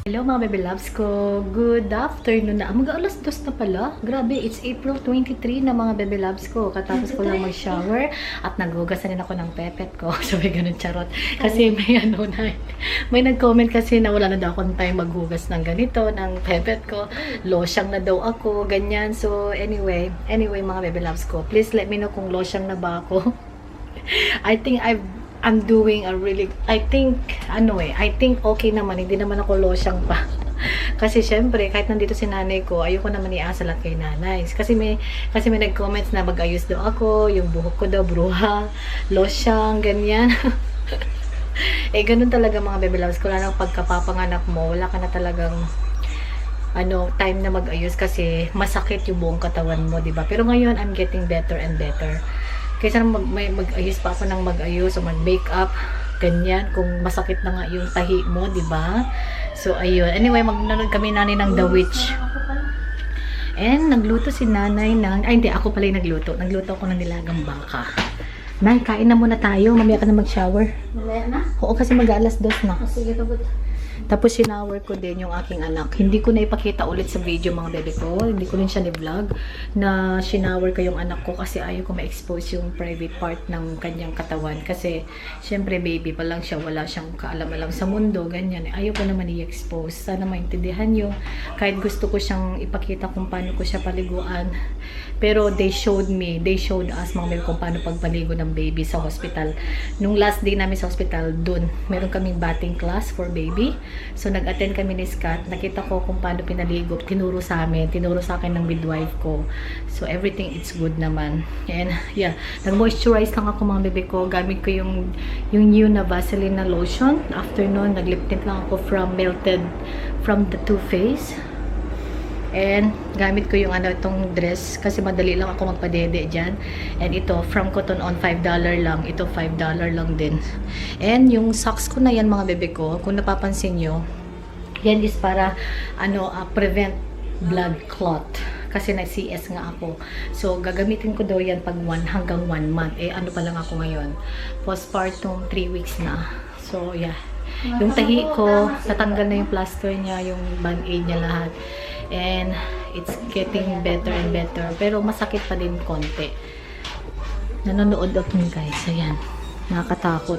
Hello mga baby loves ko. Good afternoon na. Mag-alas 2 na pala. Grabe, it's April 23 na mga baby loves ko. Katapos ko lang mag-shower at naghugas na rin ako ng pepet ko. Sabi ganun charot. Kasi may nag-comment kasi na wala na daw akong time maghugas ng ganito, ng pepet ko. Losyang na daw ako, ganyan. So anyway mga baby loves ko. Please let me know kung losyang na ba ako. I'm doing a really, I think okay naman, hindi naman ako losyang pa. Kasi syempre, kahit nandito si nanay ko, ayoko naman iasa lahat kay nanay. Kasi may nag-comments na mag-ayos daw ako, yung buhok ko daw, bruha, losyang, ganyan. Ganun talaga mga baby loves ko, lalo pagkapapanganak mo, wala ka na talagang time na mag-ayos kasi masakit yung buong katawan mo, diba? Pero ngayon, I'm getting better and better. Kaysa mag-ayos pa ako ng mag-ayos o mag-makeup, ganyan, kung masakit na nga yung tahi mo, di ba? So, ayun. Anyway, magnanood kami nanay ng The Witch. And, nagluto si nanay ng, hindi, ako pala yung nagluto. Nagluto ako ng nilagang baka. Nay, kain na muna tayo. Mamaya ka na mag-shower. Mamaya na? Oo, kasi mag-alas 2 na. Sige, tugod. Tapos shower ko din yung aking anak. Hindi ko na ipakita ulit sa video mga bebe ko. Hindi ko rin siya ni-vlog na shower ko yung anak ko kasi ayaw ko ma-expose yung private part ng kanyang katawan. Kasi syempre baby pa lang siya, wala siyang kaalam-alam sa mundo, ganyan. Ayaw ko naman i-expose. Sana maintindihan nyo. Kahit gusto ko siyang ipakita kung paano ko siya paliguan. Pero they showed us mga bebe kung paano pagpaligo ng baby sa hospital. Nung last day namin sa hospital, dun, meron kaming bathing class for baby. So, nag-attend kami ni Scott. Nakita ko kung paano pinaligo. Tinuro sa akin ng midwife ko. So, everything it's good naman. And, yeah. Nag-moisturize lang ako mga bebe ko. Gamit ko yung new na Vaseline na lotion. After nun, nag-lip tint lang ako from the Too Faced. And, gamit ko yung itong dress. Kasi madali lang ako magpadede dyan. And ito, from Cotton On, $5 lang. Ito, $5 lang din. And, yung socks ko na yan, mga bebe ko, kung napapansin nyo, yan is para, prevent blood clot. Kasi nag-CS nga ako. So, gagamitin ko daw yan pag hanggang 1 month. Ano pa lang ako ngayon? Postpartum, 3 weeks na. So, yeah. Yung tahi ko, natanggal na yung plaster niya, yung band-aid niya lahat. And it's getting better and better. Pero masakit pa din konti. Nanonood ako guys. Ayan. Nakakatakot.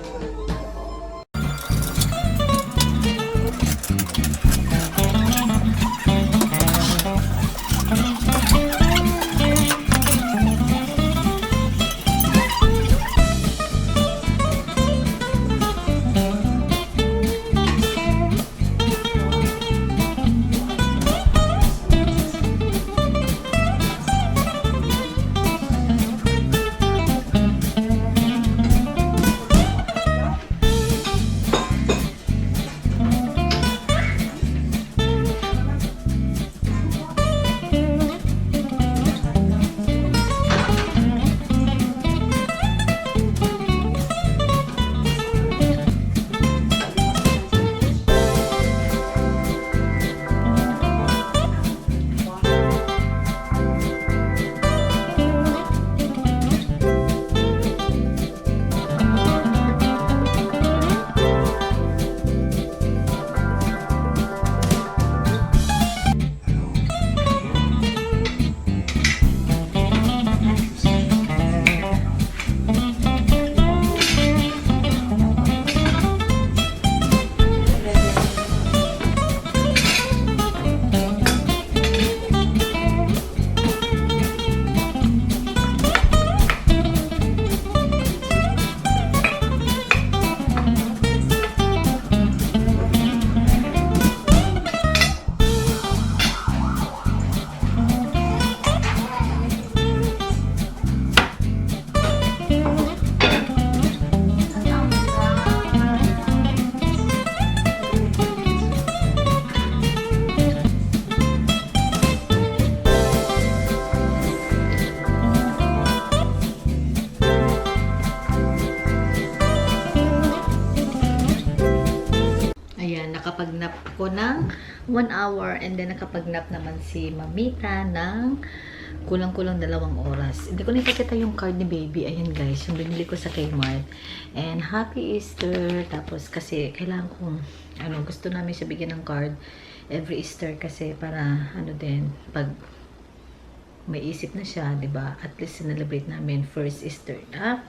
Nakapag-nap ko ng 1 hour and then nakapag-nap naman si Mamita ng Kulang-kulang 2 oras. Hindi ko na ipakita yung card ni baby. Ayan guys, yung binili ko sa Kmart. And Happy Easter. Tapos kasi kailangan kong, gusto namin siya bigyan ng card every Easter kasi para, din, pag may isip na siya, 'di ba? At least celebrate namin first Easter na.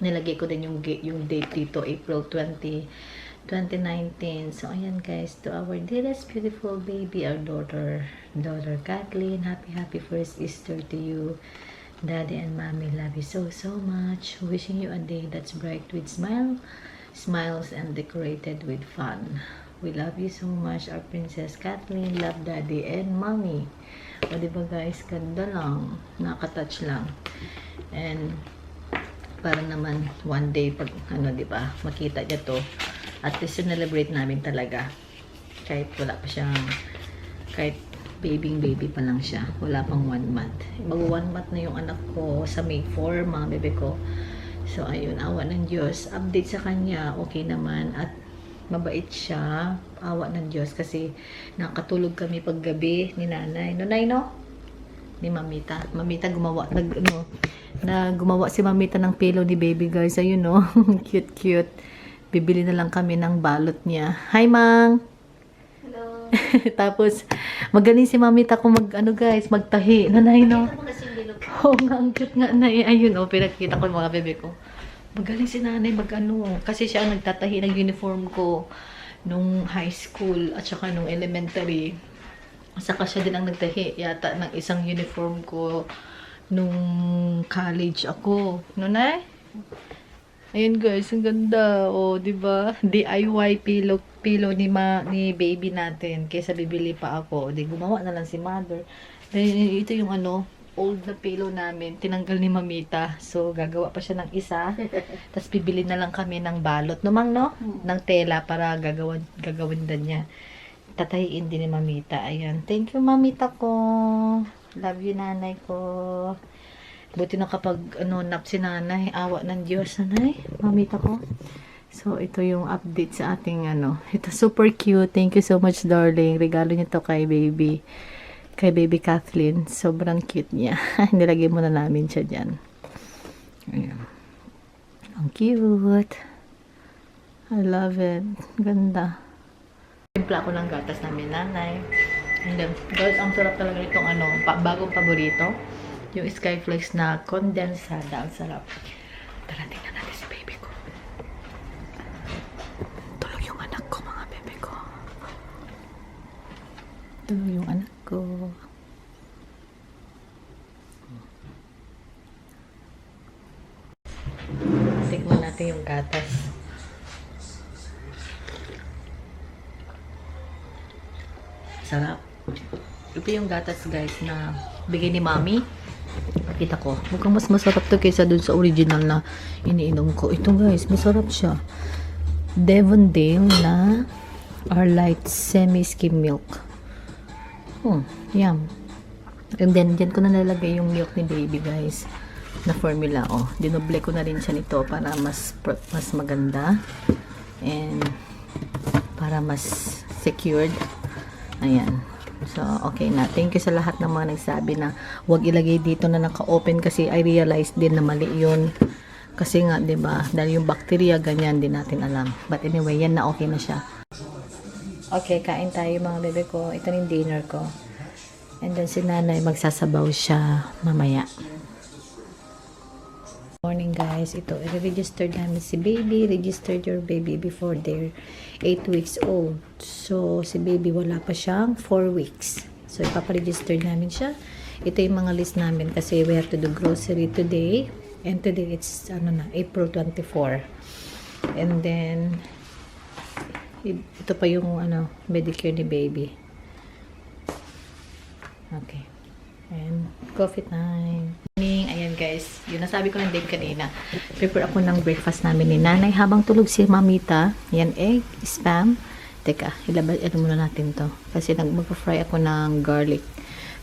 Nilagay ko din yung date dito, April 20, 2019. So ayan guys, to our dearest beautiful baby, our daughter Kathleen, happy first Easter to you. Daddy and mommy love you so much. Wishing you a day that's bright with smiles and decorated with fun. We love you so much, our princess Kathleen. Love daddy and mommy. O diba guys, ganda lang, nakatouch lang. And para naman one day pag diba, makita niya to, at least celebrate namin talaga. Kahit wala pa siyang, kahit baby pa lang siya, wala pang 1 month. Mag 1 month na yung anak ko sa May 4, mga bebe ko. So ayun, awa ng Diyos, update sa kanya, okay naman, at mabait siya, awa ng Diyos, kasi nakatulog kami paggabi ni nanay. Nanay, no? Ni Mamita. Mamita gumawa, gumawa si Mamita ng pillow ni baby guys. Ayun, no? Cute. Bibili na lang kami ng balot niya. Hi, Mang! Hello! Tapos, magaling si Mamita kung guys, magtahi. Nanay, no? Oo, nga, ang cute nga na. Ayun, pinakita ko yung mga bebe ko. Magaling si nanay kasi siya ang nagtatahi ng uniform ko nung high school at saka nung elementary. Saka siya din ang nagtahi yata ng isang uniform ko nung college ako. Nanay? Ayun guys, ang ganda. O, diba? DIY pillow ni baby natin. Kaysa bibili pa ako. Di gumawa na lang si mother. Then, ito yung old na pillow namin, tinanggal ni Mamita. So, gagawa pa siya ng isa. Tapos, bibili na lang kami ng balot. Numang, no? Ng tela para gagawin din niya. Tatahiin din ni Mamita. Ayan. Thank you, Mamita ko. Love you, nanay ko. Buti na kapag, nap si nanay. Awa ng Diyos, nanay. Mamita ko. So, ito yung update sa ating, Ito, super cute. Thank you so much, darling. Regalo niyo to kay baby. Kay baby Kathleen. Sobrang cute niya. Nilagay muna namin siya dyan. Ayan. Ang cute. I love it. Ganda. Timpla ko ng gatas namin nanay. And then, guys, ang sarap talaga itong bagong paborito. Yung Skyflex na kondensada. Ang sarap. Tara, tingnan natin si baby ko. Tulog yung anak ko, mga bebe ko. Tulog yung anak ko. Tikman natin yung gatas. Sarap. Ito yung gatas guys na bigay ni Mami. Kita ko. Mukhang mas masarap to kaysa dun sa original na iniinom ko. Ito guys, masarap siya. Devondale na Arlite semi-skim milk. Yum. And then, dyan ko na nalagay yung milk ni baby guys. Na formula. Dinoble ko na rin siya nito para mas maganda. And para mas secured. Ayan. So, okay na. Thank you sa lahat ng mga nagsabi na huwag ilagay dito na naka-open kasi I realized din na mali yun. Kasi nga, 'di ba? Dahil yung bacteria, ganyan din natin alam. But anyway, yan na okay na siya. Okay, kain tayo mga bebe ko. Ito yung dinner ko. And then si nanay magsasabaw siya mamaya. Morning guys. Ito, i-register namin si baby. Registered your baby before they're 8 weeks old. So, si baby wala pa siyang 4 weeks. So, ipaparegister namin siya. Ito yung mga list namin kasi we have to do grocery today. And today it's April 24. And then ito pa yung Medicare ni baby. Okay. And coffee time. Ayan guys, yun nasabi ko lang din kanina. Prepare ako ng breakfast namin ni nanay habang tulog si Mamita. Yan, egg, spam. Teka, muna natin to. Kasi mag-fry ako ng garlic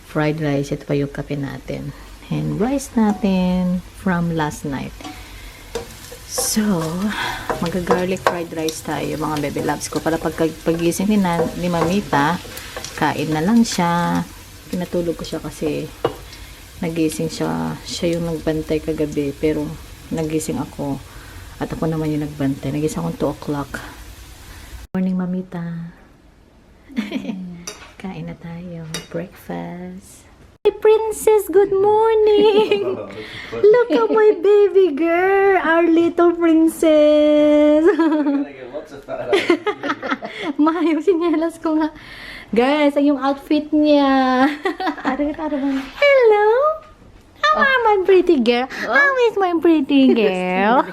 fried rice. Ito pa yung kape natin. And rice natin from last night. So, mag-garlic fried rice tayo mga baby loves ko. Para paggising ni Mamita, kain na lang siya. Pinatulog ko siya kasi nagising siya. Siya yung nagbantay kagabi, pero nagising ako. At ako naman yung nagbantay. Nagising akong 2 o'clock. Morning, mamita. Kain na tayo. Breakfast. Hey, princess, good morning. Look at my baby girl. Our little princess. Mayo, sinyalas ko nga. Guys, ang yung outfit niya. Hello? How are my pretty girl? How is my pretty girl?